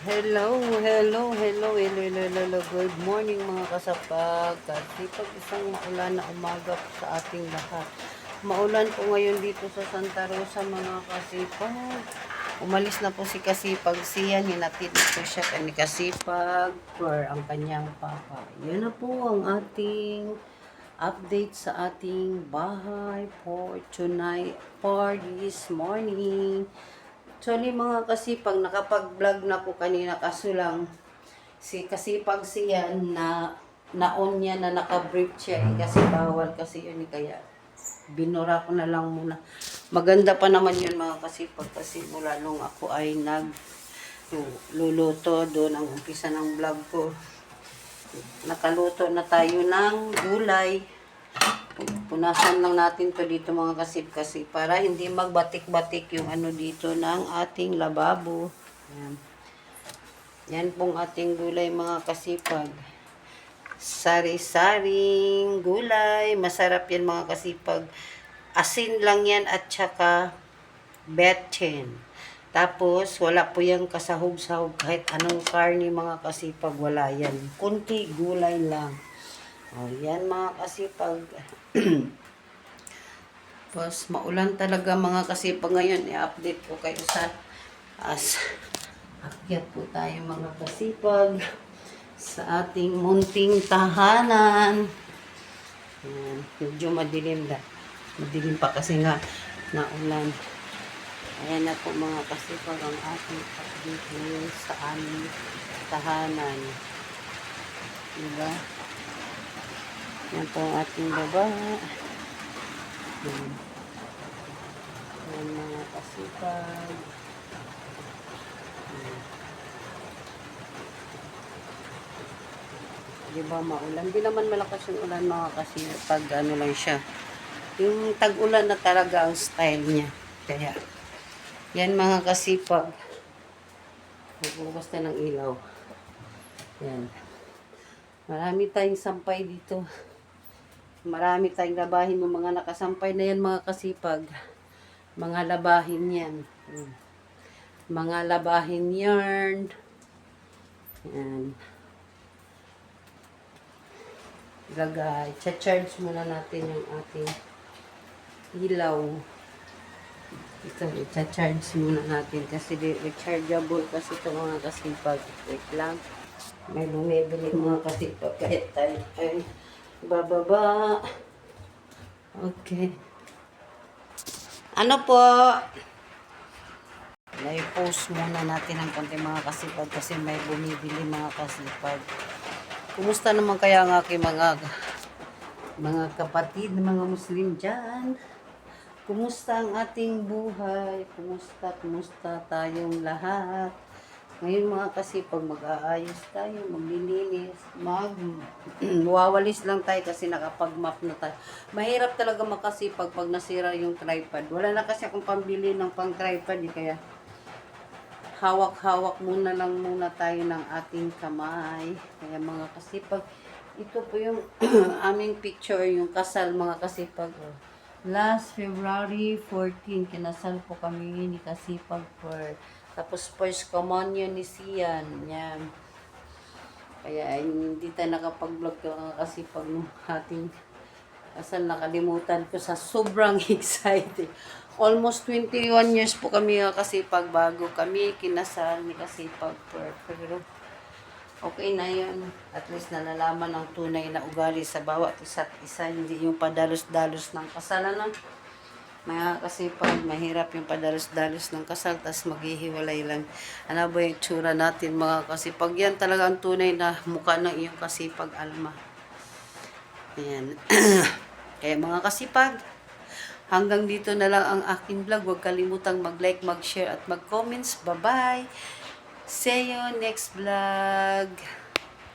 Hello. Good morning mga kasapag. Kasi pag isang maulan na umaga po sa ating lahat. Maulan po ngayon dito sa Santa Rosa mga kasipag. Umalis na po si Kasipag siya. Hinatid po siya ni Kasipag for ang kanyang papa. Yan na po ang ating update sa ating bahay for tonight, for this morning. Actually mga kasipag, nakapag-vlog na po kanina kaso lang si kasipag siya na-on niya na naka-brief siya kasi bawal kasi yun kaya binura ko na lang muna. Maganda pa naman yun mga kasipag kasi mula nung ako ay luluto doon ang umpisa ng vlog ko. Nakaluto na tayo ng gulay. Punasan lang natin to dito mga kasip kasi para hindi magbatik-batik yung ano dito ng ating lababo. Yan. Yan pong ating gulay mga kasipag. Sari-saring gulay. Masarap yan mga kasipag. Asin lang yan at saka betchin. Tapos wala po yung kasahog-sahog kahit anong karne mga kasipag. Wala yan. Kunti gulay lang. O, yan mga kasipag. Tapos, maulan talaga mga kasipag ngayon. I-update ko kayo sa akyat po tayo mga kasipag sa ating munting tahanan. Yan. Medyo madilim na. Madilim pa kasi nga naulan. Ayan na po mga kasipag ang ating update ngayon sa aming tahanan. Diba? Yan po ang ating baba. Yan mga kasipag. Diba maulan? Di naman malakas yung ulan mga kasipag. Ano lang siya. Yung tag-ulan na talaga ang style niya. Kaya, yan mga kasipag. Magbukas na ng ilaw. Yan. Marami tayong sampay dito. Marami tayong labahin ng mga nakasampay na yan mga kasipag. Mga labahin yan. Mga labahin yarn. Yan. Gagay. Cha-charge muna natin yung ating ilaw. Ito, cha-charge muna natin kasi rechargeable kasi ito mga kasipag. Wait lang. May bumibili mga kasipag kahit tayo ay bababa. Okay. Ano po? I-post muna natin ang konti mga kasipag kasi may bumibili mga kasipag. Kumusta naman kaya ang aking mga kapatid, mga Muslim dyan? Kumusta ang ating buhay? Kumusta tayong lahat? Ngayon mga kasipag, mag-aayos tayo, maglilinis, wawalis lang tayo kasi nakapag-map na tayo. Mahirap talaga makasipag pag nasira yung tripod. Wala na kasi akong pambili ng pang tripod kaya hawak-hawak muna tayo ng ating kamay. Kaya mga kasipag, ito po yung aming picture, yung kasal mga kasipag. Last February 14, kinasal po kami ni Kasipag tapos first communion ni Sian. Yan. Kaya hindi tayo nakapag-vlog kasi pag ating kasal nakalimutan ko sa sobrang excited. Almost 21 years po kami kasi pagbago kami kinasal ni Kasipag. Pero okay na yun. At least nalalaman ang tunay na ugali sa bawat isa't isa. Hindi yung padalos-dalos ng kasalanan. Mga kasipag, mahirap yung padalos-dalos ng kasal, tas maghihiwalay lang. Ano ba yung tsura natin mga kasipag? Yan talaga ang tunay na mukha ng iyong kasipag, Alma. Ayan. Kaya mga kasipag, hanggang dito na lang ang aking vlog. Huwag kalimutang mag-like, mag-share at mag-comments. Bye-bye! See you next vlog!